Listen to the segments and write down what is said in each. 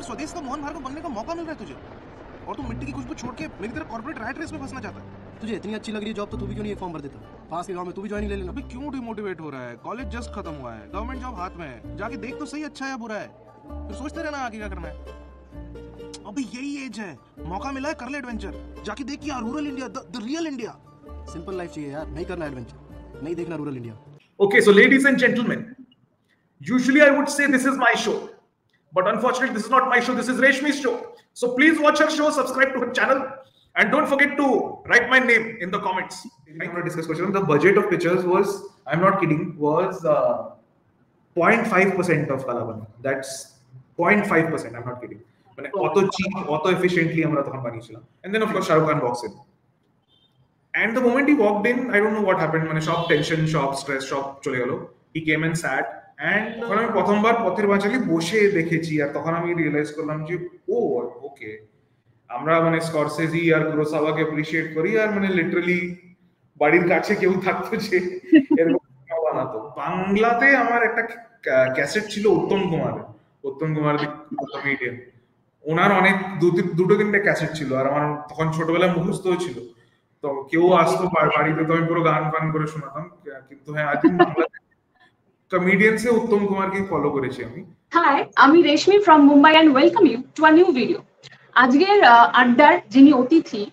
स्वदेश का मोहन भार्गव बनने का मौका मिल रहा है तुझे, और तू मिट्टी की खुशबू छोड़ के मेरी तरह कॉर्पोरेट रैट रेस में फंसना चाहता है। तुझे इतनी अच्छी लग रही है जॉब, तो तू भी क्यों नहीं एक फॉर्म भर देता? पास के गांव में तू भी ज्वाइनिंग ले लेना। अभी क्यों डिमोटिवेट हो रहा है? कॉलेज जस्ट खत्म हुआ है, गवर्नमेंट जॉब हाथ में है, जाके देख तो सही अच्छा है या बुरा है, फिर सोचते रहना आगे क्या करना है। अभी यही एज है, मौका मिला है, कर ले एडवेंचर, जाके देख यार rural India, the real India. Simple life चाहिए यार, नहीं करना एडवेंचर, नहीं देखना rural India. Okay, so ladies and gentlemen, usually I would say this is my show, but unfortunately this is not my show, this is Reshmi's show. So please watch her show, subscribe to her channel, and don't forget to write my name in the comments. I'm going to discuss question. The budget of pictures was, I'm not kidding, was 0.5% of Kalabani. That's 0.5%, I'm not kidding. মানে অত cheap, অত efficiently আমরা তখন বানিয়েছিলাম। And then of course Shah Rukh Khan walks in. And the moment he walked in, I don't know what happened, মানে সব tension, সব stress, সব চলে গেল। He came and sat, and তখন আমি প্রথমবার পথের পাঁচালী বসে দেখেছি, আর তখন আমি রিয়েলাইজ করলাম যে ও ওকে, আমরা মানে স্করসেজি আর কুরোসাওয়াকে অ্যাপ্রিশিয়েট করি, আর মানে লিটারালি বাড়ির কাছে কেউ থাকতো যে এরকম বানাতো। বাংলাতে আমার একটা ক্যাসেট ছিল উত্তম কুমার কমেডিয়ান, ওনার অনেক দুটো তিনটে ক্যাসেট ছিল, আর আমার তখন ছোটবেলায় মুখস্থ ছিল, তো কেউ আসতো বাড়িতে তো আমি পুরো গান ফান করে শোনাতাম। কিন্তু হ্যাঁ, আই থিংক বাংলাতে কমেডিয়ানসে উত্তম কুমারকে ফলো করেছি আমি। হাই, আমি Reshmi from Mumbai and welcome you to a new video. আজকের আড্ডার যিনি অতিথি,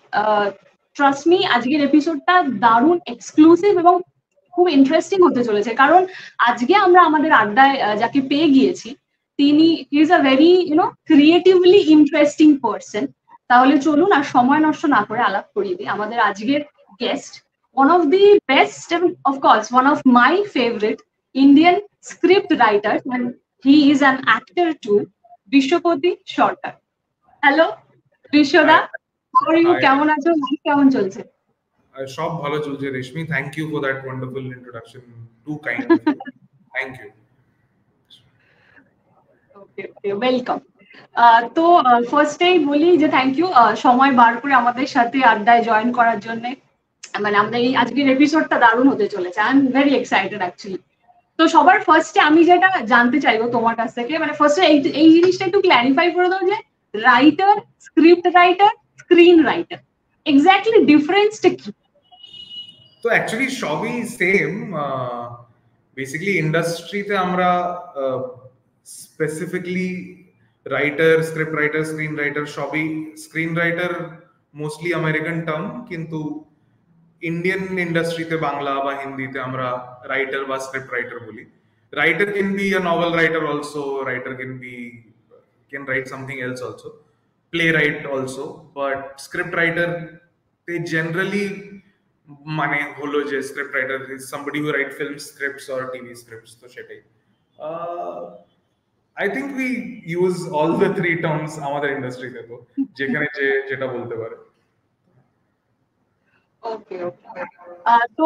ট্রাস্ট মি, আজকের এপিসোডটা দারুণ এক্সক্লুসিভ এবং খুব ইন্টারেস্টিং হতে চলেছে, কারণ আজকে আমরা আমাদের আড্ডায় যাকে পেয়ে গিয়েছি, তিনি is a very creatively interesting person. তাহলে চলুন আর সময় নষ্ট না করে আলাপ করিয়ে দিই আমাদের আজকের guest, one of the best and of course one of my favorite Indian script writers, and he is an actor too, Vishwapati Sarkar. Hello Vishwada, how are you? কেমন আছো? কেমন চলছে? সব ভালো চলছে Reshmi, thank you for that wonderful introduction, too kind. Thank you. Okay, welcome. তো ফার্স্টেই বলি যে থ্যাংক ইউ সময় বার করে আমাদের সাথে আড্ডায় জয়েন করার জন্য। মানে আমাদের এই আজকের এপিসোডটা দারুণ হতে চলেছে, I am very excited actually. তো সবার ফার্স্টে আমি যেটা জানতে চাইবো তোমার কাছ থেকে, মানে ফার্স্টে এই জিনিসটা একটু ক্ল্যারিফাই করে দাও যে writer, script writer, screen writer, exactly ডিফারেন্সটা কি? তো অ্যাকচুয়ালি সবই সেম। বেসিক্যালি ইন্ডাস্ট্রিতে আমরা specifically writer, script writer, screen writer সবই, screen writer mostly American term, কিন্তু ইন্ডিয়ান ইন্ডাস্ট্রিতে বাংলা বা হিন্দিতে আমরা রাইটার বা স্ক্রিপ্ট রাইটার বলি। Writer can be a novel writer also, writer can write something else also, playwright also, but script writer they generally মানে হলো যে script writer is somebody who write film scripts or TV scripts, তো সেটাই। I think we use all the three terms আমাদের ইন্ডাস্ট্রিতে, তো যেখানে যেটা বলতে পারে। ওকে, তো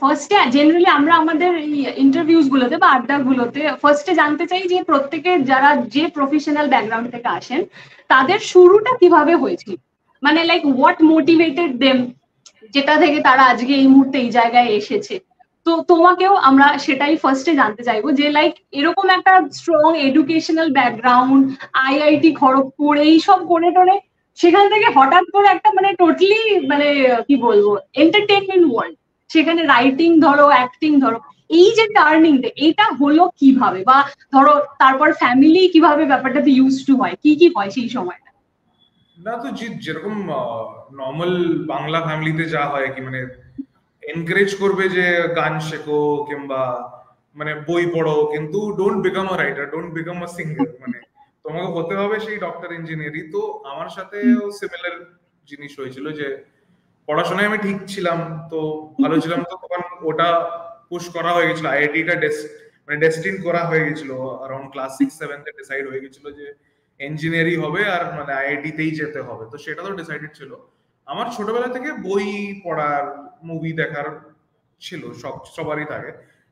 ফার্স্টে জেনারেলি আমরা আমাদের এই ইন্টারভিউজ গুলোতে বা আড্ডাগুলোতে ফার্স্টে জানতে চাই যে প্রত্যেকের যারা যে প্রফেশনাল ব্যাকগ্রাউন্ড থেকে আসেন তাদের শুরুটা কিভাবে হয়েছিল, মানে লাইক হোয়াট মোটিভেটেড দেম, যেটা থেকে তারা আজকে এই মুহূর্তে এই জায়গায় এসেছে। তো তোমাকেও আমরা সেটাই ফার্স্টে জানতে চাইবো যে লাইক এরকম একটা strong educational background, IIT Kharagpur এইসব করে টোরে, সেখান থেকে হঠাৎ করে একটা মানে টোটালি মানে কি বলবো এন্টারটেনমেন্ট ওয়ার্ল্ড, সেখানে রাইটিং ধরো, অ্যাক্টিং ধরো, এই যে টার্নিংটা এটা হলো কিভাবে, বা ধরো তারপর ফ্যামিলি কিভাবে ব্যাপারটাতে ইউজ টু হয়, কি হয় সেই সময়টা? না, তো যেরকম নর্মাল বাংলা ফ্যামিলিতে যা হয় কি, মানে এনকারেজ করবে যে গান শেখো কিংবা মানে বই পড়ো, কিন্তু don't become a writer, don't become a singer, মানে তোমাকে হতে হবে সেই ডক্টর ইঞ্জিনিয়ারই। তো আমার সাথেও সিমিলার জিনিস হয়েছিল যে পড়াশোনায় আমি ঠিক ছিলাম, তো ভালো ছিলাম, তো তখন ওটা পুশ করা হয়ে গেছিল, আইআইটিটা মানে ডেস্টিন করা হয়ে গেছিল অ্যারাউন্ড ক্লাস 6-7 ডিসাইড হয়ে গেছিল যে ইঞ্জিনিয়ারই হবে আর মানে আইআইটিতেই যেতে হবে। তো সেটা তো ডিসাইডেড ছিল। আমার ছোটবেলা থেকে বই পড়ার, মুভি দেখার ছিল, সবারই থাকে।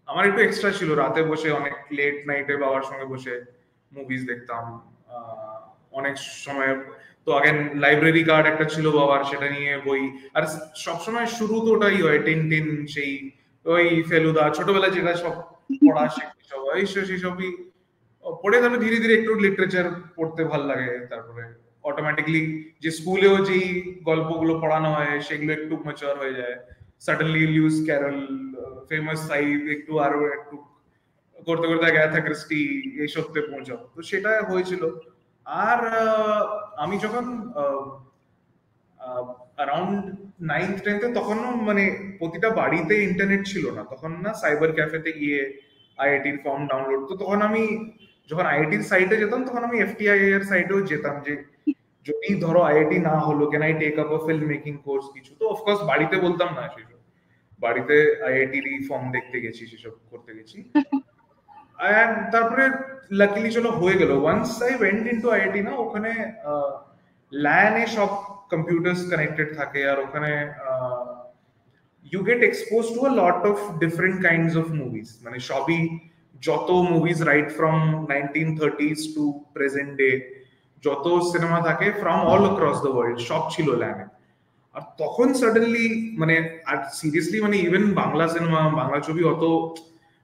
আমার একটু এক্সট্রা ছিল, রাতে বসে অনেক লেট নাইটে বাবার সঙ্গে বসে মুভিজ দেখতাম অনেক সময়। তো আগে লাইব্রেরি কার্ড একটা ছিল বাবার, সেটা নিয়ে বই, আর সবসময় শুরু তো ওটাই হয়, টিনটিন, সেই ওই ফেলুদা, ছোটবেলায় যেটা সব পড়া শেখে সবাই, সেসবই পড়ে তারপরে ধীরে ধীরে একটু লিটারেচার পড়তে ভালো লাগে, তারপরে অটোমেটিকলি যে স্কুলেও যেই গল্পগুলো পড়ানো হয় সেগুলো একটু ম্যাচিওর হয়ে যায়, suddenly Lewis Carroll, famous side একটু আরো একটু করতে করতে অ্যাগাথা ক্রিস্টি এইসবতে পৌঁছাও, তো সেটা হয়েছিল। আর আমি যখন অ্যারাউন্ড 9th-10th তখনও মানে প্রতিটা বাড়িতে ইন্টারনেট ছিল না, তখন না সাইবার ক্যাফেতে গিয়ে আইআইটির ফর্ম ডাউনলোড, তো তখন আমি যখন আইআইটির সাইটে যেতাম তখন আমি এফটিআই এর সাইটেও যেতাম যে যদি ধরো আইআইটি না হলো can I take up a film making course কিছু, তো অফকোর্স বাড়িতে বলতাম না সেসব, বাড়িতে আইআইটির ফর্ম দেখতে গেছি, সেসব করতে গেছি। আর তারপরে লাকিলি চলো হয়ে গেল, once I went into IIT না, ওখানে ল্যানে সব কম্পিউটার্স কানেক্টেড থাকে, আর ওখানে you get exposed to a lot of different kinds of movies, মানে সবই যত movies right from 1930s to present day, যত সিনেমা থাকে from all across the world সব ছিল ল্যানে। আর তখন সাডেনলি মানে আর সিরিয়াসলি মানে ইভেন বাংলা সিনেমা, বাংলা ছবি অত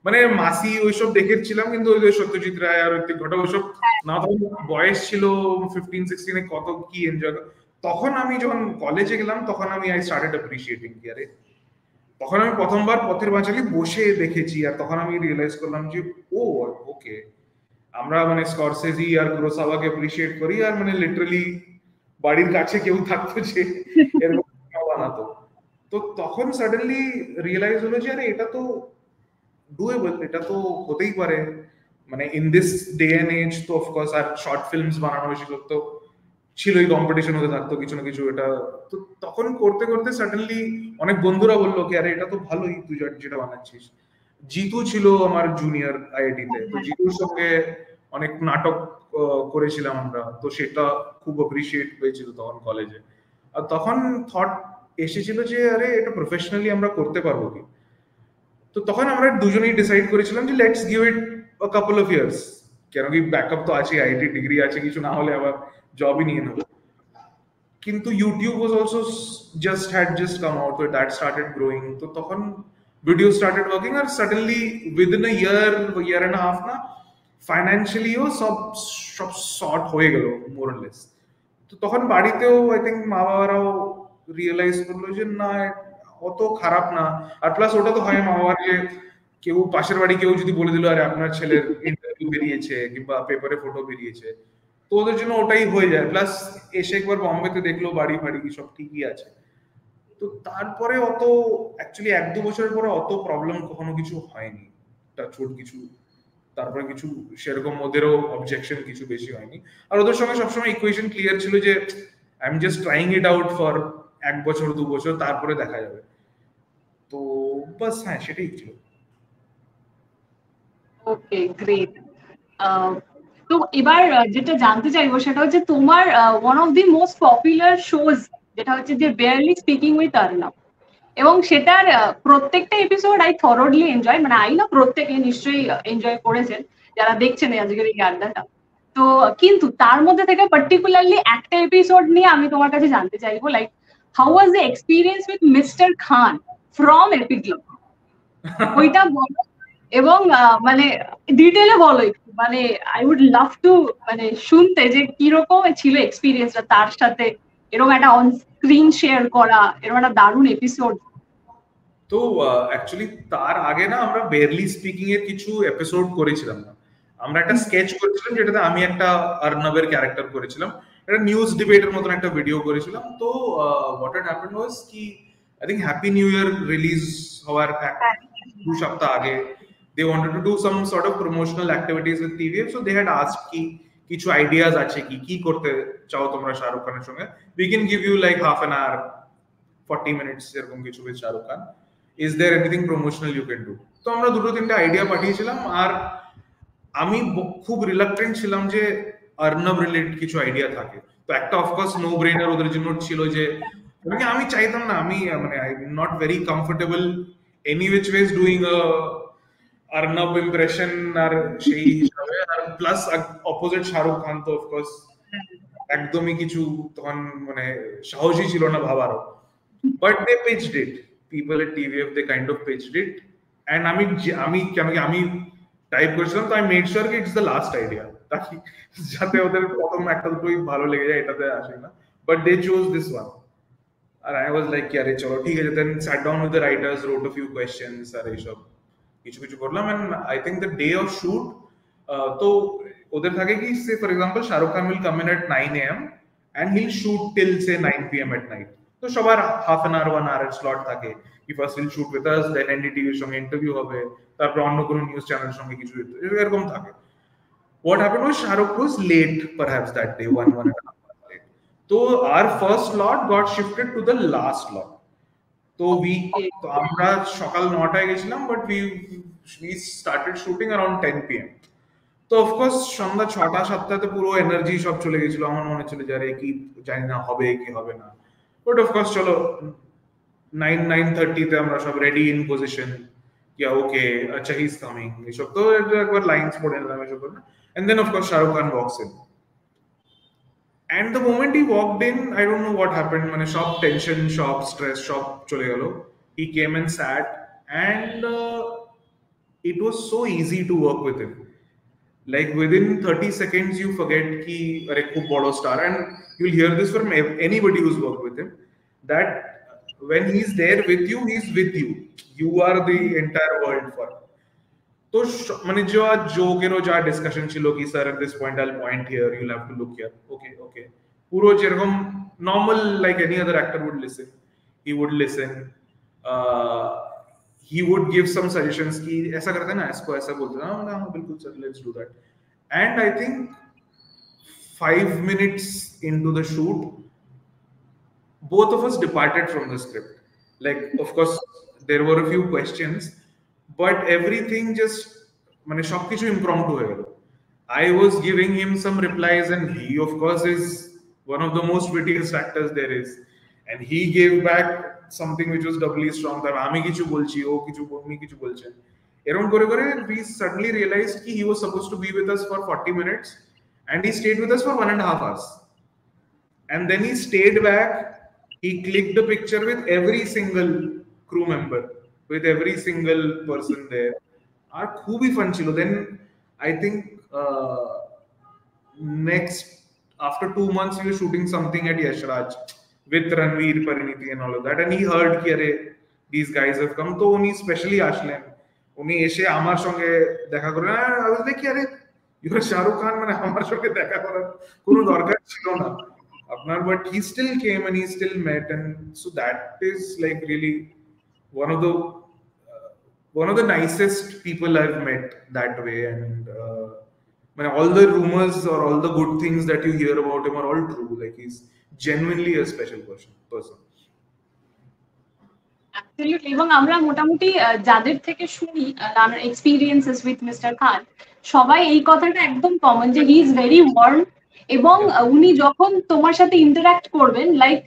মানে মাসি ওইসব দেখেছিলাম, কিন্তু ওই সত্যজিৎ রায় আর ঋত্বিক ঘটক ওইসব না, তখন বয়স ছিল 15-16, কত কি এনজয়। তখন আমি যখন কলেজে গেলাম তখন আমি আই স্টার্টেড অ্যাপ্রিশিয়েটিং কি আরে, তখন আমি প্রথমবার পথের পাঁচালী বসে দেখেছি, আর তখন আমি রিয়েলাইজ করলাম যে ও ওকে, আমরা মানে স্করসেজি আর কুরোসাওয়াকে অ্যাপ্রিশিয়েট করি, আর মানে লিটারালি বাড়ির কাছে কেউ থাকতো যে এরকম বানাতো, তো তখন সাডেনলি রিয়েলাইজ হলো যে আরে এটা তো ডুয়েবল, এটা তো হতেই পারে, মানে in this day and age. তো অফকোর্স আর শর্ট ফিল্মস বানানো হয়েছিল, তো ছিলই, কম্পিটিশন হতে থাকতো কিছু না কিছু, এটা তো তখন করতে করতে সাডেনলি অনেক বন্ধুরা বললো কি আরে এটা তো ভালোই তুই যেটা বানাচ্ছিস। জিতু ছিল আমার জুনিয়র আইআইটিতে, তো জিতুর সঙ্গে অনেক নাটক করেছিলাম আমরা, তো সেটা খুব অ্যাপ্রিশিয়েট হয়েছিল তখন কলেজে। আর তখন থট এসেছিল যে আরে এটা প্রফেশনালি আমরা করতে পারবো কি, তো তখন আমরা দুজনেই ডিসাইড করেছিলাম যে let's give it a couple of years, কেন কি ব্যাকআপ তো আছে, আইআইটি ডিগ্রি আছে, কিছু না হলে আবার জবই নিয়ে নেবো। কিন্তু YouTube was also had just come out, so that started growing, তো তখন ভিডিও স্টার্টেড ওয়ার্কিং, আর suddenly within a year and half না ফাইন্যান্সিয়ালিও সব শর্ট হয়ে গেল মোর অর লেস। তো তখন বাড়িতেও আই থিঙ্ক মা বাবারাও রিয়েলাইজ করলো যে না অত খারাপ না, আর প্লাস ওটা তো হয় মা বাবার যে কেউ পাশের বাড়ি কেউ যদি বলে দিল আরে আপনার ছেলের ইন্টারভিউ বেরিয়েছে কিংবা পেপারে ফটো বেরিয়েছে, তো ওদের জন্য ওটাই হয়ে যায়। প্লাস এসে একবার বম্বেতে দেখলো বাড়ি ফাড়ি সব ঠিকই আছে, তো তারপরে অত অ্যাকচুয়ালি 1-2 বছরের পরে অত প্রবলেম কখনো কিছু হয়নি, টাচউড কিছু, তারপরে কিছু সেরকম ওদেরও অবজেকশন কিছু বেশি হয়নি। আর ওদের সঙ্গে সবসময় ইকুয়েশন ক্লিয়ার ছিল যে I am just trying it out for 1 বছর 2 বছর, তারপরে দেখা যাবে, তো বাস হ্যাঁ সেটাই ছিল। Okay great. তো এবার যেটা জানতে চাইবো সেটা হচ্ছে তোমার one of the most popular shows যেটা হচ্ছে যে বেয়ারলি স্পিকিং উইথ অর্ণব, এবং সেটার প্রত্যেকটা এপিসোড আই থরডলি এনজয়, মানে আই না প্রত্যেকে নিশ্চয়ই এনজয় করেছেন যারা দেখছেন আজকের এই আড্ডাটা। তো কিন্তু তার মধ্যে থেকে পার্টিকুলারলি একটা এপিসোড নিয়ে আমি তোমার কাছে জানতে চাইবো, like how was the experience with mister Khan from Epiglo, ওইটা বলো, এবং মানে ডিটেলে বলো একটু, মানে আই উড লাভ টু মানে শুনতে যে কিরকম ছিল এক্সপিরিয়েন্সটা তার সাথে, এরকম একটা অন স্ক্রিন শেয়ার করা, এরকম একটা দারুণ এপিসোড। তো অ্যাকচুয়ালি তার আগে না আমরা বেয়ারলি স্পিকিং এর কিছু এপিসোড করেছিলাম না, আমরা একটা স্কেচ করেছিলাম যেটাতে আমি একটা অর্ণবের ক্যারেক্টার করেছিলাম, একটা নিউজ ডিবেটের মতন একটা ভিডিও করেছিলাম। তো হোয়াট হ্যাড হ্যাপেন্ড ওয়াজ কি I think happy new year release হওয়ার 2 সপ্তাহ আগে they wanted to do some sort of promotional activities with TVF, so they had asked কি কিছু আইডিয়াস আছে কি করতে চাও তোমরা শাহরুখ খানের সঙ্গে, we can give you like half an hour 40 minutes এরকম কিছু with Shahrukh Khan, is there anything promotional you can do? তো আমরা 2-3টা আইডিয়া পাঠিয়েছিলাম, আর আমি খুব রিলাক্টেন্ট ছিলাম যে অর্ণব রিলেটেড কিছু আইডিয়া থাকে, তো একটা অফকোর্স নো ব্রেইনার ওদের জন্য ছিল যে আমি চাইতাম না, আমি মানে I am not very comfortable any which ways doing a Arnab impression, আর সেই হিসাবে আর প্লাস অপোজিট শাহরুখ খান, তো অফকোর্স একদমই কিছু তখন মানে সাহসী ছিল না ভাবারও, but they pitched it, people at TVF they kind of pitched it, and আমি কেন কি আমি টাইপ করেছিলাম, তো আই মেড শিওর কি ইটস দ্য লাস্ট আইডিয়া, তাকি যাতে ওদের প্রথম একটা দুটোই ভালো লেগে যায়, এটাতে আসে না। But they chose this one, আর আই ওয়াজ লাইক আরে চলো ঠিক আছে, then sat down with the writers, wrote a few questions আর এইসব কিছু কিছু করলাম। And I think the day of shoot, তো ওদের থাকে কি, say for example Shahrukh Khan will come in at 9 AM and he'll shoot till say 9 PM at night. তো সবার half an hour 1 hour slot থাকে, কি first will shoot with us, then NDTV এর সঙ্গে ইন্টারভিউ হবে, তারপর অন্য কোনো নিউজ চ্যানেলের সঙ্গে কিছু এরকম থাকে। What happened was Shahrukh was late perhaps that day, one and a half hours late. So our first slot got shifted to the last slot. তো আমরা সকাল 9টায় গেছিলাম, but we started shooting around 10 PM. তো of course সন্ধ্যা 6টা-7টাতে পুরো energy সব চলে গেছিল, আমার মনে ছিল যে আরে কি জানি না হবে কি হবে না। বাট অফকোর্স চলো 9-9:30 তে আমরা সব রেডি ইন পজিশন, কি ওকে আচ্ছা হি ইজ কামিং, এসব তো একবার লাইনস পড়ে নিলাম এসব করে। And then of course Shahrukh Khan walks in, and the moment he walked in, I don't know what happened, মানে সব টেনশন সব স্ট্রেস সব চলে গেল। He came and sat, and it was so easy to work with him. Like within 30 seconds you forget ki are khub bado star, and you'll hear this from anybody who's worked with him, that when he's there with you, he's with you, you are the entire world for him. To mane jo joke ero ja discussion chilo ki sir at this point I'll point here, you'll have to look here, okay puro jerokom normal like any other actor would listen, he would listen, he would give some suggestions ki aisa karte hain na, isko aisa bolte na, हाँ बिल्कुल sir, let's do that. And I think 5 minutes into the shoot, both of us departed from the script. Like of course there were a few questions, but everything just mane সব কিছু impromptu হয়ে গেল। I was giving him some replies, and he of course is one of the most wittiest actors there is, and he gave back something which was doubly strong, that আমি কিছু বলছি ও কিছু উনি কিছু বলছেন, এরকম করে করে we suddenly realized ki he was supposed to be with us for 40 minutes and he stayed with us for 1.5 hours, and then he stayed back, he clicked the picture with every single crew member, with every single person there, আর খুবই fun ছিল। Then I think next after 2 months we were shooting something at Yashraj with Ranveer, Pariniti and all of that, and he heard ki are these guys have come, to উনি specially আসলেন, উনি এসে আমার সঙ্গে দেখা করলেন। I was like আরে you আর শাহরুখ খান, মানে আমার সঙ্গে দেখা করার কোনো দরকার ছিল না আপনার, but he still came and he still met, and so that is like really one of the nicest people I've met that way. And all the rumors or all the good things that you hear about him are all true. Like he's genuinely a special person. Absolutely. এবং আমরা মোটামুটি যাদের থেকে শুনি আমার experiences with mister খান, সবাই এই কথাটা একদম কমন যে হি ইজ ভেরি ওয়ার্ম, এবং উনি যখন তোমার সাথে ইন্টারঅ্যাক্ট করবেন লাইক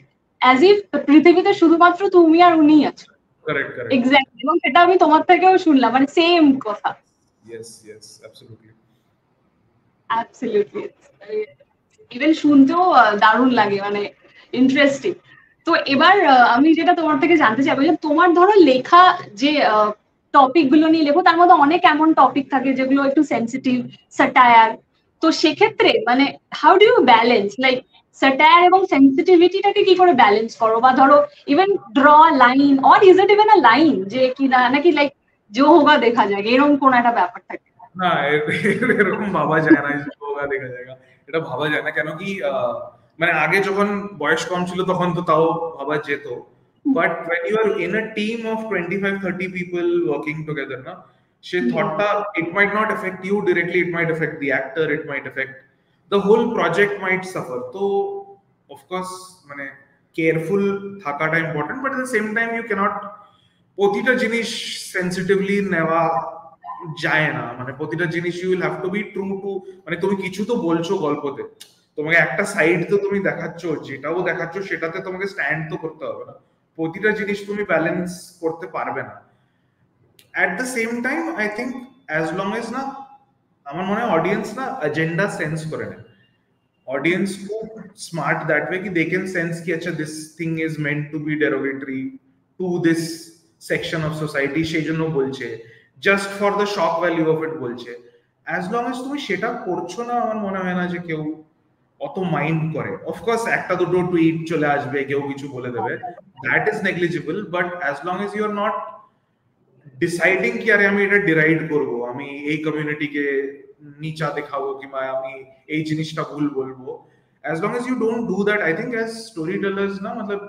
অ্যাজ ইফ পৃথিবীতে শুধুমাত্র তুমি আর উনি আছো। Correct. এক্স্যাক্টলি, এবং সেটা আমি তোমার থেকেও শুনলাম, মানে সেম কথা। Yes, absolutely. ইভেন শুনতেও দারুণ লাগে, মানে ইন্টারেস্টিং। তো এবার আমি যেটা তোমার থেকে জানতে চাইবো, যে তোমার ধরো লেখা যে টপিক গুলো নিয়ে লেখো, তার মধ্যে অনেক এমন টপিক থাকে যেগুলো একটু সেন্সিটিভ, স্যাটায়ার, তো সেক্ষেত্রে মানে how do you balance like satire এবং সেন্সিটিভিটিটাকে কি করে ব্যালেন্স করো? বা ধরো even draw line, or is it even a line যে কি না, নাকি লাইক জো হোগা দেখা যায় এরকম কোন একটা ব্যাপার থাকে? না, এরকম ভাবা যায় না, জো হোগা দেখা যায়, এটা ভাবা যায় না। কেন কি মানে আগে যখন বয়স কম ছিল তখন তো তাও ভাবা যেত, but when you are in a team of 25-30 people working together না, সে থটটা it might not affect you directly, it might affect the actor, it might affect the whole project might suffer. তো of course মানে careful থাকাটা important, but at the same time you cannot প্রতিটা জিনিস sensitively নেওয়া যায় না, মানে প্রতিটা জিনিস you will have to be true to, মানে তুমি কিছু তো বলছো গল্পতে, তোমাকে একটা সাইড তো তুমি দেখাচ্ছ, যেটাও দেখাচ্ছ সেটাতে তোমাকে স্ট্যান্ড তো করতে হবে না, প্রতিটা জিনিস তুমি ব্যালেন্স করতে পারবে না। at the same time I think as long as না আমার মনে হয় অডিয়েন্স না এজেন্ডা সেন্স করে নেয়, অডিয়েন্স খুব স্মার্ট দ্যাট ওয়ে কি they can sense কি আচ্ছা this thing is meant to be derogatory to this section of society, সেই জন্য বলছে, just for the shock value of it বলছে, অ্যাজ লং এজ তুমি সেটা করছো না, আমার মনে হয় না যে কেউ অত মাইন্ড করে। অফকোর্স একটা দুটো টুইট চলে আসবে, কেউ কিছু বলে দেবে, that is negligible, but as long as you are not deciding কি আরে আমি এটা ডিরাইড করব, আমি এই কমিউনিটিকে নিচা দেখাবো, কিংবা আমি এই জিনিসটা ভুল বলবো, as long as you don't do that, I think as storytellers na matlab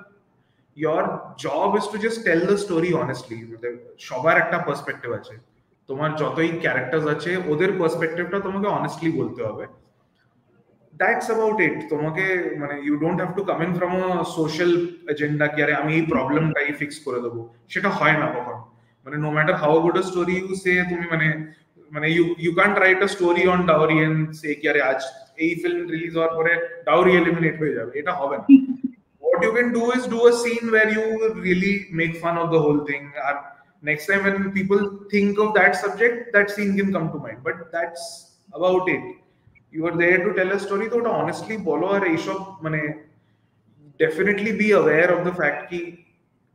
your job is to just tell the story honestly. সবার একটা পার্সপেক্টিভ আছে, তোমার যতই ক্যারেক্টার্স আছে ওদের পার্সপেক্টিভটা তোমাকে অনেস্টলি বলতে হবে, দ্যাটস অ্যাবাউট ইট। তোমাকে মানে you don't have to come in from a social agenda কি আরে আমি এই প্রবলেমটাই ফিক্স করে দেবো, সেটা হয় না কখনো। মানে no matter how good a story you say, তুমি মানে মানে you can't write a story on dowry and say কি আরে আজ এই ফিল্ম রিলিজ হওয়ার পরে ডাউরি এলিমিনেট হয়ে যাবে, এটা হবে না। What you can do is do a scene where you really make fun of the whole thing, and next time when people think of that subject, that scene can come to mind, but that's about it. You are there to tell a story, তো ওটা honestly বলো, আর এইসব মানে definitely be aware of the fact ki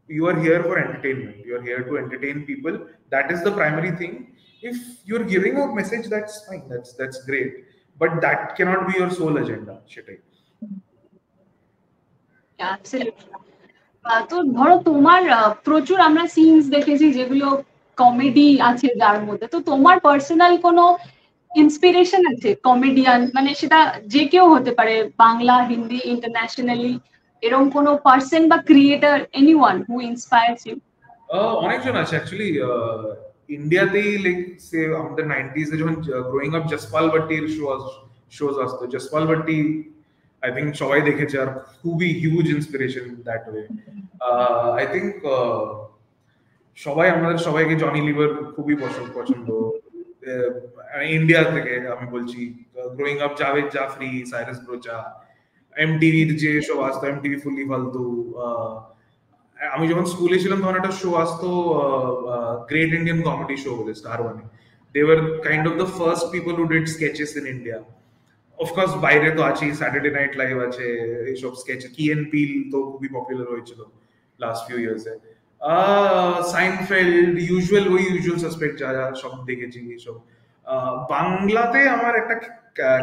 you are here for entertainment, you are here to entertain people, that is the primary thing. If you're giving a message, that's fine, that's great, but that cannot be your sole agenda সেটাই। তো ধরো তোমার প্রচুর আমরা scenes দেখেছি যেগুলো comedy আছে যার মধ্যে, তো তোমার পার্সোনাল কোনো ইন্সপিরেশন আছে কমেডিয়ান, মানে সেটা যে কেউ হতে পারে, বাংলা, হিন্দি, ইন্টারন্যাশনালি, এরকম কোনো পার্সন বা ক্রিয়েটার, এনিওয়ান হু ইন্সপায়ারস ইউ? অনেকজন আছে অ্যাকচুয়ালি। ইন্ডিয়াতেই লাইক সে আমাদের 90s এ যখন গ্রোয়িং আপ জসপাল ভাট্টির শোজ আসতো, জসপাল ভাট্টি I think সবাই দেখেছে, আর খুবই huge inspiration that way. I think সবাই আমাদের সবাইকে জনি লিভার খুবই পছন্দ ইন্ডিয়া থেকে, আমি বলছি গ্রোয়িং আপ জাভেদ জাফরি, সাইরাস ব্রোচা, এমটিভির যে শো আসতো এমটিভি ফুলি ফালতু। আমি যখন স্কুলে ছিলাম তখন একটা শো আসতো গ্রেট ইন্ডিয়ান কমেডি শো বলে স্টার ওয়ানে, they were kind of the first people who did sketches in India. Of course বাইরে তো আছেই, স্যাটারডে নাইট লাইভ আছে, এইসব স্কেচ, কি এন পিল তো খুবই পপুলার হয়েছিল লাস্ট ফিউ ইয়ার্সে, সাইনফেল্ড, ইউজুয়াল সাসপেক্ট যারা সব দেখেছি এইসব। বাংলাতে আমার একটা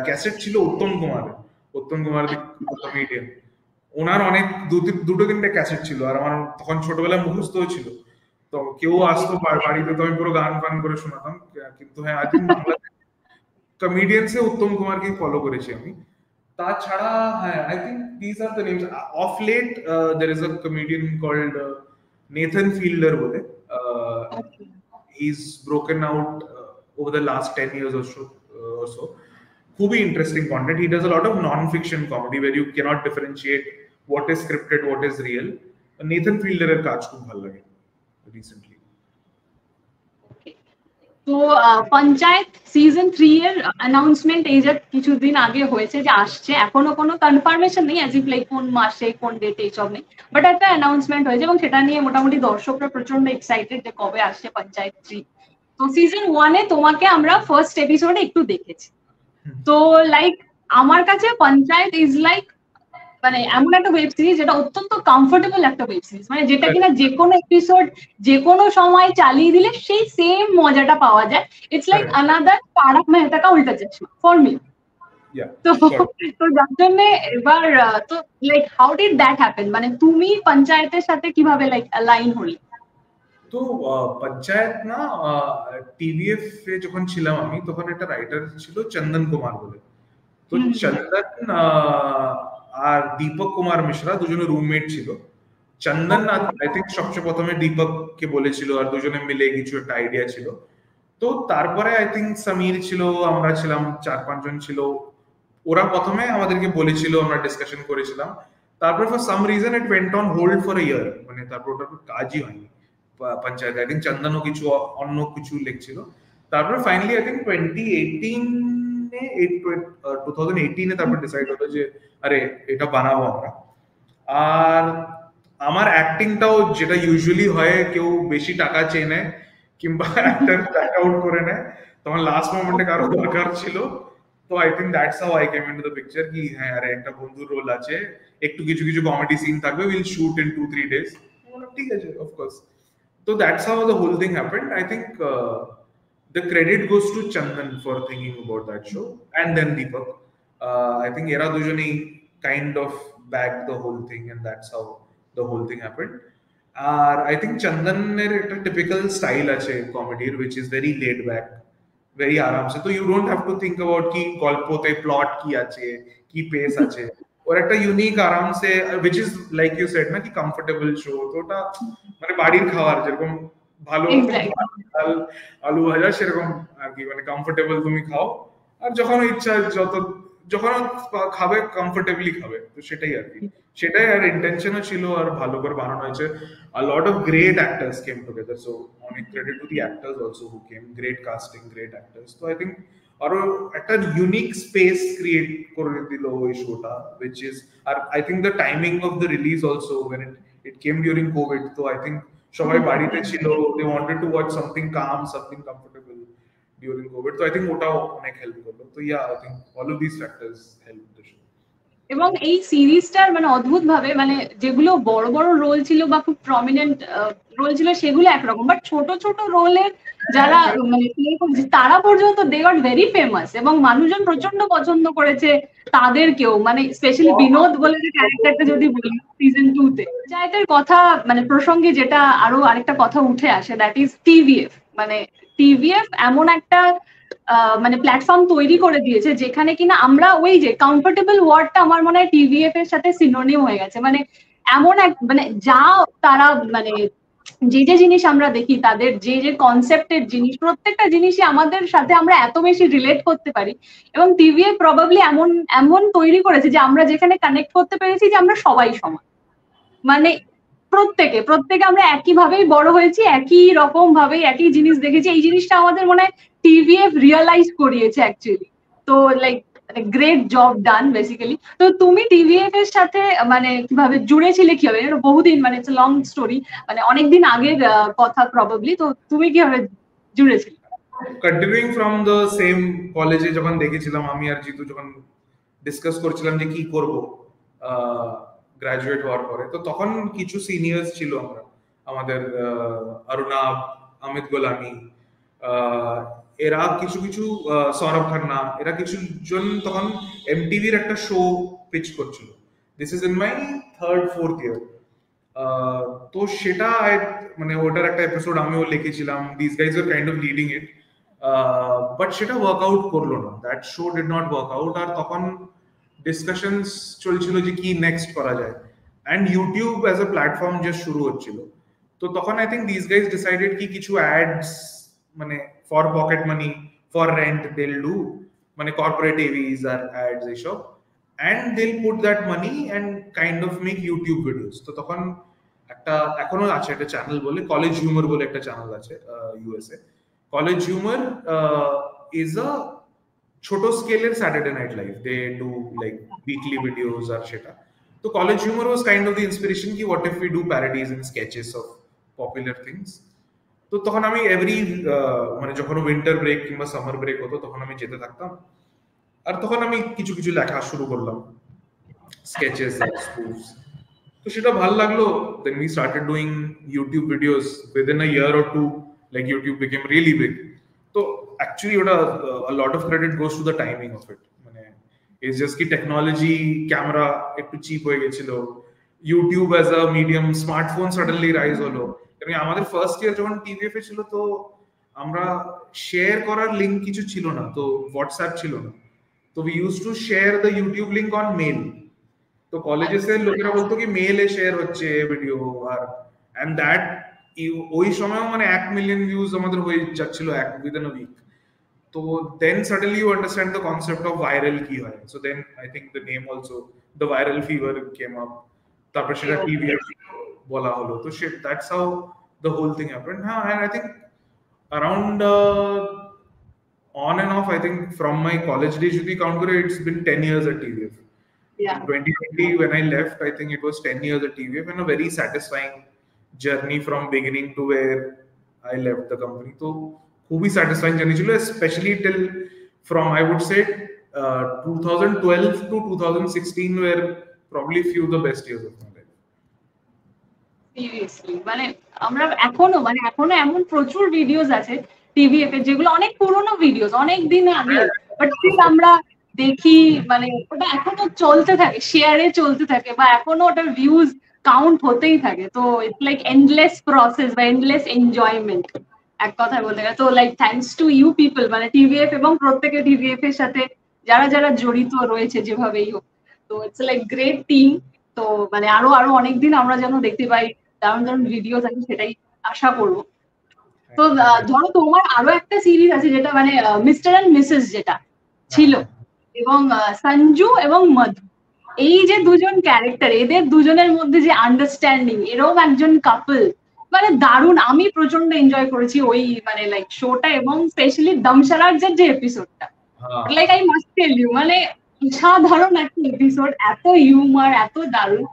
ক্যাসেট ছিল উত্তম কুমার কমেডিয়ান, ওনার অনেক দুটো তিনটে ক্যাসেট ছিল, আর আমার তখন ছোটবেলায় মুখস্থ ছিল, তো কেউ আসতো বাড়িতে তো আমি পুরো গান ফান করে শোনাতাম। কিন্তু হ্যাঁ, আই থিঙ্ক বাংলাতে কমেডিয়ানসে উত্তম কুমারকে ফলো করেছি আমি। তাছাড়া হ্যাঁ, I think this are the names. Of late there is a comedian called Nathan Fielder বলে, he is broken out over the last 10 years or so. খুবই interesting content, he does a lot of non fiction comedy where you cannot differentiate what is scripted, what is real. Nathan ফিল্ডারের কাজ খুব ভালো লাগে recently. তো panchayat season 3 এর announcement এই যে কিছুদিন আগে হয়েছে যে আসছে, এখনো কোনো কনফার্মেশন নেই অ্যাজ ইফ লাইক কোন মাসে কোন ডেটে এইসব নেই, বাট একটা অ্যানাউন্সমেন্ট হয়েছে এবং সেটা নিয়ে মোটামুটি দর্শকরা প্রচন্ড এক্সাইটেড যে কবে আসছে পঞ্চায়েত 3। তো সিজন 1 এ তোমাকে আমরা ফার্স্ট এপিসোডে একটু দেখেছি, তো লাইক আমার কাছে পঞ্চায়েত ইজ লাইক মানে এমন একটা ওয়েব সিরিজ যেটা অত্যন্ত কমফোর্টেবল একটা ওয়েব সিরিজ, মানে যেটা কিনা যে কোনো এপিসোড যে কোনো সময় চালিয়ে দিলে সেই সেম মজাটা পাওয়া যায়। It's like another Tarak Mehta কা উল্টা চশমা ফর মি। তো যার জন্য এবার তো like how did that happen, মানে তুমি পঞ্চায়েতের সাথে কিভাবে লাইক অ্যালাইন হলে? তো পঞ্চায়েত না, টিভিএফ এ যখন ছিলাম আমি, তখন একটা রাইটার ছিল চন্দন কুমার বলে, তো চন্দন আর দীপক কুমার মিশ্রা দুজনে রুমমেট ছিল। চন্দন আই থিঙ্ক সবচেয়ে প্রথমে দীপককে বলেছিল, আর দুজনে মিলে কিছু একটা আইডিয়া ছিল। তো তারপরে আই থিঙ্ক সমীর ছিল, আমরা ছিলাম 4-5 জন ছিল, ওরা প্রথমে আমাদেরকে বলেছিল, আমরা ডিসকাশন করেছিলাম, তারপরে for some reason it went on hold for a year, মানে তারপর ওটার কাজই হয়নি পঞ্চায়েত। আই থিঙ্ক চন্দনও কিছু অন্য কিছু লিখছিল, তারপরে ফাইনালি আই থিঙ্ক 2018 এ তারপর ডিসাইড হলো যে আরে এটা বানাবো আমরা। আর আমার অ্যাক্টিংটাও যেটা ইউজুয়ালি হয়, কেউ বেশি টাকা চেয়ে নেয় কিংবা অ্যাক্টর ব্যাক আউট করে নেয়, তখন লাস্ট মোমেন্টে কারো দরকার ছিল, তো I think that's how I came into the picture কি হ্যাঁ আরে একটা বন্ধুর রোল আছে, একটু কিছু কমেডি সিন থাকবে, উইল শুট ইন 2-3 days, ঠিক আছে অফকোর্স। তো that's how the whole thing happened. I think the credit goes to Chandan for thinking about that show, and then Deepak. I think এরা দুজনেই kind of backed the whole thing, and that's how the whole thing happened. I think Chandaner একটা typical style আছে comedy which is very laid back, very আরাম সে, তো you don't have to think about কি গল্পতে plot কি আছে, কি pace আছে, ওর একটা unique আরাম সে, which is like you said না কি comfortable show, তো ওটা মানে বাড়ির খাবার যেরকম ভালো আলু ভাজা সেরকম আর কি, মানে কমফোর্টেবল তুমি খাও, আর যখন ইচ্ছা যখন খাবে কমফোর্টেবলি খাবে, তো সেটাই আর কি, সেটাই আর ইন্টেনশনও ছিল, আর ভালো করে বানানো হয়েছে। A lot of great actors came together, so অনেক credit to the actors also who came, great casting, great actors. So I think আরো একটা ইউনিক স্পেস ক্রিয়েট করে দিল ওই শোটা, which is, R I think the timing of the release also, when it came during COVID, so I think সবাই বাড়িতে ছিল, they wanted to watch something calm, something comfortable during COVID, so I think ওটাও অনেক help করলো। তো yeah, I think all of these factors helped the show. এবং এই সিরিজটার মানে অদ্ভুত ভাবে, মানে যেগুলো বড় বড় রোল ছিল বা খুব প্রমিনেন্ট রোল ছিল সেগুলো একরকম, বাট ছোট ছোট রোলের যারা মানে প্লে করছে তারা পর্যন্ত দে গট ভেরি ফেমাস, এবং মানুষজন প্রচন্ড পছন্দ করেছে তাদেরকেও, মানে স্পেশালি বিনোদ বলে যে ক্যারেক্টারটা যদি বলি সিজন 2 তে, পঞ্চায়েতের কথা মানে প্রসঙ্গে যেটা আরো আরেকটা কথা উঠে আসে, দ্যাট ইজ টিভিএফ। মানে টিভিএফ এমন একটা মানে প্ল্যাটফর্ম তৈরি করে দিয়েছে যেখানে কিনা আমরা ওই যে কমফোর্টেবল ওয়ার্ডটা আমার মনে হয় টিভিএফ এর সাথে সিনোনিম হয়ে গেছে। মানে এমন এক মানে যা তারা মানে যে যে জিনিস আমরা দেখি, তাদের যে যে কনসেপ্টের জিনিস, প্রত্যেকটা জিনিসই আমাদের সাথে আমরা এত বেশি রিলেট করতে পারি, এবং টিভিএফ প্রবাবলি এমন এমন তৈরি করেছে যে আমরা যেখানে কানেক্ট করতে পেরেছি যে আমরা সবাই সমান, মানে প্রত্যেকে আমরা একই ভাবেই বড় হয়েছি, একই রকম ভাবে একই জিনিস দেখেছি। এই জিনিসটা আমাদের মনে হয় টিভিএফ রিয়েলাইজ করিয়েছে অ্যাকচুয়ালি। তো লাইক গ্রেট জব ডান বেসিক্যালি। তো তুমি টিভিএফ এর সাথে মানে কিভাবে জুড়েছিলে, কিভাবে? বহুদিন, মানে ইটস লং স্টোরি, মানে অনেকদিন আগের কথা প্রবাবলি, তো তুমি কিভাবে জুড়েছিলে? কন্টিনিউইং ফ্রম দ্য সেম কলেজে যখন দেখেছিলাম, আমি আর জিতু যখন ডিসকাস করছিলাম যে কি করব গ্রাজুয়েট হওয়ার পরে, তো তখন কিছু সিনিয়র্স ছিল আমাদের অরুণাব, অমিত গোলামি, এরা কিছু সৌরভ খান্না, এরা কিছু জন তখন এমটিভির একটা শো পিচ করছিল। This is in my 3rd 4th year. তো সেটা মানে ওটার একটা এপিসোড আমিও লিখেছিলাম, this guys are kind of leading it, but সেটা ওয়ার্কআউট করলো না, that show did not work out. আর তখন ডিসকাশনস চলছিল যে কি নেক্সট করা যায়, and YouTube as a platform just শুরু হচ্ছিল। তো তখন I think this guys decided কি কিছু অ্যাডস, মানে for pocket money, for rent del do, মানে কর্পোরেট এভিজ আর অ্যাডস এইসব, and del put that money and kind of make YouTube videos. তো তখন একটা এখনো আছে একটা চ্যানেল বলে কলেজ হিউমার বলে একটা চ্যানেল আছে USA. College humour is a ছোট স্কেলের Saturday night live, they do like weekly videos আর সেটা। তো college humour was kind of the inspiration কি what if we do parodies and sketches of popular things. তো তখন আমি এভরি মানে যখন উইন্টার ব্রেক কিংবা সামার ব্রেক হতো তখন আমি যেতে থাকতাম, আর তখন আমি কিছু লেখা শুরু করলাম, স্কেচেস আর স্পুফস। তো সেটা ভালো লাগলো, then we started doing YouTube videos. Within a year or two like YouTube became really big. তো অ্যাকচুয়ালি ওটা a lot of credit goes to the timing of it, মানে it's just কি টেকনোলজি, ক্যামেরা একটু chip হয়ে গেছিল, YouTube as a medium, smartphone suddenly rise হলো। এবং আমাদের ফার্স্ট ইয়ার যখন টিভিএফ এ ছিল, তো আমরা শেয়ার করার লিঙ্ক কিছু ছিল না, তো হোয়াটসঅ্যাপ ছিল না, তো we use to share the YouTube link on mail. তো কলেজে লোকেরা বলতো কি মেলে শেয়ার হচ্ছে ভিডিও, আর এন্ড দ্যাট ওই সময় মানে 1 মিলিয়ন ভিউজ আমাদের হয়ে যাচ্ছিল উইদিন আ উইক। তো then suddenly you understand the concept of viral কি হয়। So then I think the name also the viral fever came up, তারপর সেটা টিভিএফ বলা হলো। তো that's how the whole thing happened. হ্যাঁ, and I think around on and off, I think from my college days যদি count করে, it's been 10 years at TVF. Yeah. In 2020 when I left, I think it was 10 years at TVF, and a very satisfying journey from beginning to where I left the company. So খুবই satisfying journey ছিল, especially till from I would say 2012 to 2016 were probably few of the best years of my life. Seriously, মানে আমরা এখনো এমন প্রচুর videos আছে TVF এর, যেগুলো অনেক পুরোনো ভিডিওস, অনেক দিন আগে, বাট আমরা দেখি, মানে ওটা এখনো চলতে থাকে, শেয়ারে চলতে থাকে, বা এখনো ওটার ভিউজ কাউন্ট হতেই থাকে। তো ইটস লাইক এন্ডলেস প্রসেস বা এন্ডলেস এনজয়মেন্ট এক কথায় বলতে গেলে। তো like thanks to you people, মানে টিভিএফ এবং প্রত্যেকে টিভিএফ এর সাথে যারা যারা জড়িত রয়েছে যেভাবেই হোক। তো ইটস লাইক গ্রেট টিম। তো মানে আরো আরো অনেকদিন আমরা যেন দেখতে পাই দারুণ দারুণ ভিডিও থাকে, সেটাই আশা করবো। তো ধরো তোমার আরো একটা সিরিজ আছে যেটা মানে মিস্টার এন্ড মিসেস যেটা ছিল, এবং সঞ্জু এবং মধু, এই যে দুজন ক্যারেক্টার, এদের দুজনের মধ্যে যে আন্ডারস্ট্যান্ডিং, এরকম একজন কাপল, মানে দারুণ। আমি প্রচন্ড এনজয় করেছি ওই মানে লাইক শোটা, এবং স্পেশালি দমসারাজের যে এপিসোডটা, like I must tell you, মানে সাধারণ একটা এপিসোড, এত হিউমার, এত দারুণ।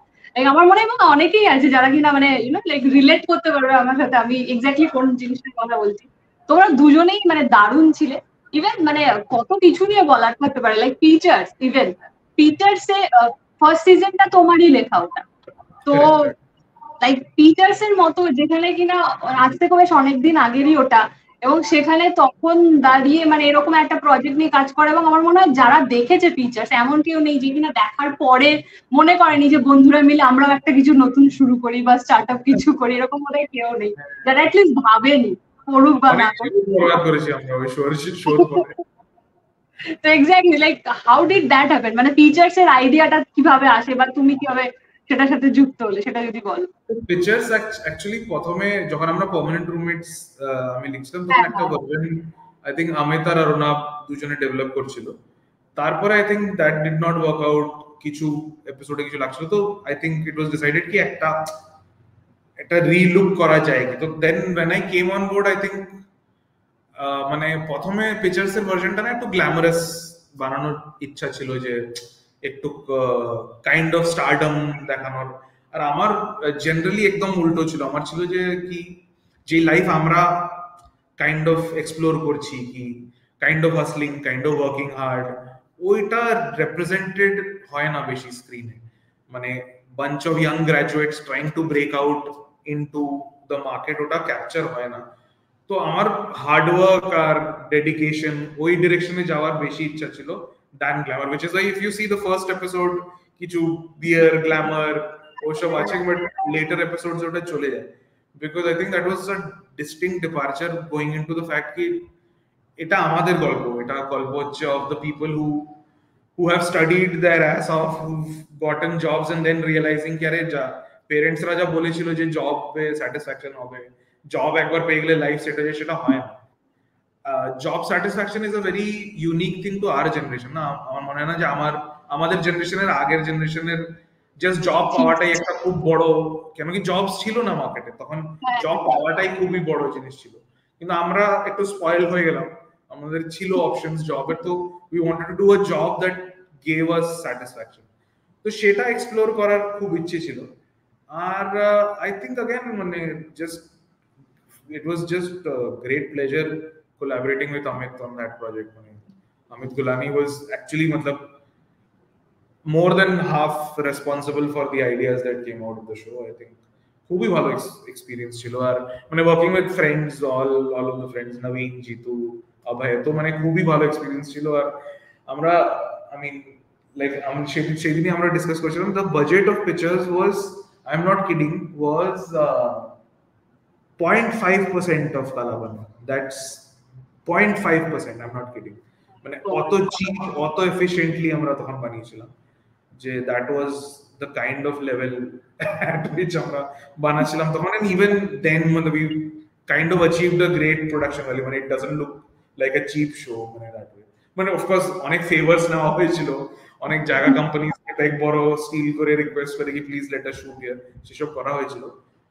আমার মনে হয় এবং অনেকেই আছে যারা কিনা মানে ইউনো লাইক রিলেট করতে পারবে আমার সাথে, আমি এক্স্যাক্টলি কোন জিনিসটার কথা বলছি। তোমরা দুজনেই মানে দারুণ ছিলে। ইভেন মানে কত কিছু নিয়ে বলার থাকতে পারে, লাইক টিচার্স, ইভেন টিচার্স এ ফার্স্ট সিজনটা তোমারই লেখা ওটা। তো লাইক টিচার্স এর মতো, যেখানে কিনা আজ থেকে বেশ অনেকদিন আগেরই ওটা, এবং সেখানে তখন দাঁড়িয়ে মানে এরকম একটা প্রজেক্ট নিয়ে কাজ করে, এবং আমার মনে হয় যারা দেখেছে টিচার্স, এমন কেউ নেই যে কিনা দেখার পরে মনে করেনি যে বন্ধুরা মিলে আমরাও একটা কিছু নতুন শুরু করি বা স্টার্ট আপ কিছু করি, এরকম মনে হয় কেউ নেই যারা অ্যাটলিস্ট ভাবেনি করুক বা না করুক। তো exactly like how did that happen, মানে টিচার্স এর আইডিয়াটা কিভাবে আসে, বা তুমি কিভাবে সেটার সাথে যুক্ত হলে, সেটা যদি বলো। পিকচার্স অ্যাকচুয়ালি প্রথমে যখন আমরা পার্মানেন্ট রুমমেটস আমি লিখছিলাম, তখন একটা ভার্সন আই থিংক অমিত আর অরুণাব দুজনে ডেভেলপ করছিল। তারপরে I think that did not work out, কিছু এপিসোডে কিছু লাগছিল, তো I think it was decided কি একটা রিলুক করা যায় কি। তো দেন when I came on board, I think মানে প্রথমে পিকচার্স এর ভার্সনটা না একটু গ্ল্যামারাস বানানোর ইচ্ছা ছিল, যে একটু কাইন্ড অফ স্টারডম দেখানোর। আর আমার জেনারেলি একদম উল্টো ছিল, আমার ছিল যে কি, যে লাইফ আমরা কাইন্ড অফ এক্সপ্লোর করছি, কি kind of hustling, kind of working hard, ওইটা রিপ্রেজেন্টেড হয় না বেশি স্ক্রিনে। মানে bunch of young graduates trying to break out into the market, ওটা ক্যাপচার হয় না। তো আমার হার্ডওয়ার্ক আর ডেডিকেশন ওই ডিরেকশনে যাওয়ার বেশি ইচ্ছা ছিল than Glamour, which is why if you see the first episode কিছু বিয়ার গ্ল্যামার ওসব আছে, বাট লেটার এপিসোডস ওটা চলে যায়, because I think that was a distinct departure going into the fact কি এটা আমাদের গল্প, এটা গল্প হচ্ছে of the people who have studied their ass off, who've gotten jobs and then realizing কি আরে পেরেন্টস রা যা বলেছিল যে জব পে স্যাটিসফ্যাকশন হবে, জব একবার পেয়ে গেলে লাইফ সেট হয়ে যায়, সেটা হয় না। Job satisfaction is a very unique thing to our generation. না, আমার মনে হয় না যে আমাদের জেনারেশনের আগের জেনারেশনের জাস্ট জব পাওয়াটাই একটা খুব বড়, কেন কি জবস ছিল না মার্কেটে তখন, জব পাওয়াটাই খুবই বড় জিনিস ছিল। কিন্তু আমরা একটু স্পয়েল হয়ে গেলাম, আমাদের ছিল অপশনস জবের, তো we wanted to do a job that gave us satisfaction. তো সেটা এক্সপ্লোর করার খুব ইচ্ছে ছিল। আর আই থিঙ্ক अगेन মানে just it was just a great pleasure collaborating with Amit on that project. Amit Gulani was actually matlab more than half responsible for the ideas that came out of the show. I think খুবই ভালো experience ছিল। আর মানে working with friends, all of the friends, Naveen, Jitu, Abhay, তো মানে খুবই ভালো experience ছিল। আর আমরা I mean like সেদিনই আমরা ডিসকাস করছিলাম, the budget of pictures was, I'm not kidding, was 0.5% of Kalabana. That's 0.5%, I'm not kidding. মানে অত চিপ, অত এফিশিয়েন্টলি আমরা তখন বানিয়েছিলাম, যে that was the kind of level at which আমরা বানাচ্ছিলাম তখন। and even then মানে we kind of achieved a great production value, মানে it doesn't look like a cheap show মানে that way। মানে of course অনেক ফেভারস নেওয়া হয়েছিল, অনেক জায়গা কোম্পানিজ লাইক বড় স্টিল করে রিকোয়েস্ট করে কি please let us shoot here, সেসব করা হয়েছিল।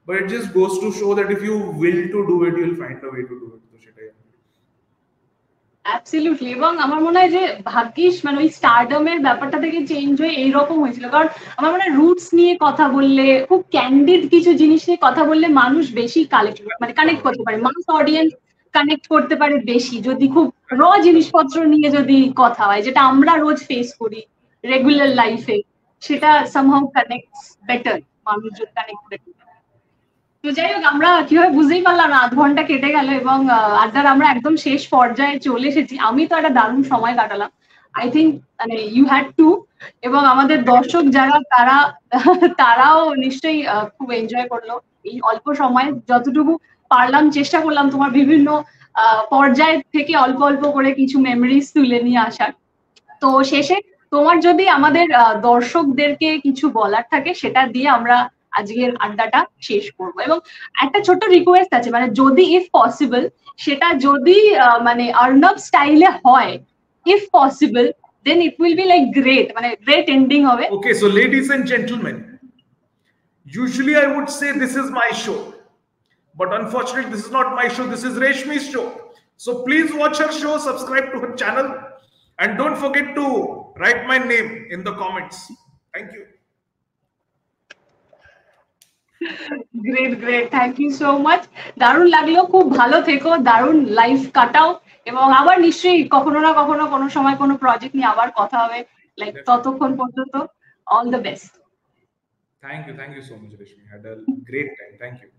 But it just goes to show that if you will to do it, you'll find a way to do it. তো সেটাই অ্যাবসলিউটলি। এবং আমার মনে হয় যে ভাগ্যিস মানে ওই স্টারডমের ব্যাপারটা থেকে চেঞ্জ হয়ে এইরকম হয়েছিল, কারণ আমার মনে হয় রুটস নিয়ে কথা বললে, খুব ক্যান্ডিড কিছু জিনিস নিয়ে কথা বললে মানুষ বেশি কানেক্ট করতে পারে, মাস অডিয়েন্স কানেক্ট করতে পারে বেশি, যদি খুব র জিনিসপত্র নিয়ে যদি কথা হয়, যেটা আমরা রোজ ফেস করি রেগুলার লাইফে, সেটা সামহাউ কানেক্টস বেটার, মানুষ কানেক্ট বেটার। তো যাই হোক, আমরা কিভাবে বুঝতেই পারলাম না, 8 ঘন্টা কেটে গেল এবং আড্ডার আমরা একদম শেষ পর্যায়ে চলে এসেছি। আমি তো একটা দারুণ সময় কাটালাম, আই থিঙ্ক মানে ইউ হ্যাড টু, এবং আমাদের দর্শক যারা তারাও নিশ্চয়ই খুব এনজয় করলো এই অল্প সময়। যতটুকু পারলাম চেষ্টা করলাম তোমার বিভিন্ন পর্যায় থেকে অল্প অল্প করে কিছু মেমোরিজ তুলে নিয়ে আসার। তো শেষে তোমার যদি আমাদের দর্শকদেরকে কিছু বলার থাকে সেটা দিয়ে আমরা আজকের আড্ডাটা শেষ করব। এবং একটা ছোট্ট রিকোয়েস্ট আছে, মানে যদি ইফ পসিবল, সেটা যদি মানে আর্নব স্টাইলে হয়, if possible, then it will be like great, মানে গ্রেট এন্ডিং হবে। Okay, so ladies and gentlemen, usually I would say this is my show, but unfortunately this is not my show, this is Reshmi's show. So please watch her show, subscribe to her channel, and don't forget to write my name in the comments. Thank you. Great great, thank you so much. দারুণ লাগলো, খুব ভালো থেকো, দারুণ life কাটাও, এবং আবার নিশ্চয়ই কখনো না কখনো কোনো সময় কোনো প্রজেক্ট নিয়ে আবার কথা হবে। লাইক ততক্ষণ পর্যন্ত all the best. Thank you so much, Reshmi. Had a great time. Thank you.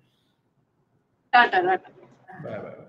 Tata tata. Bye bye.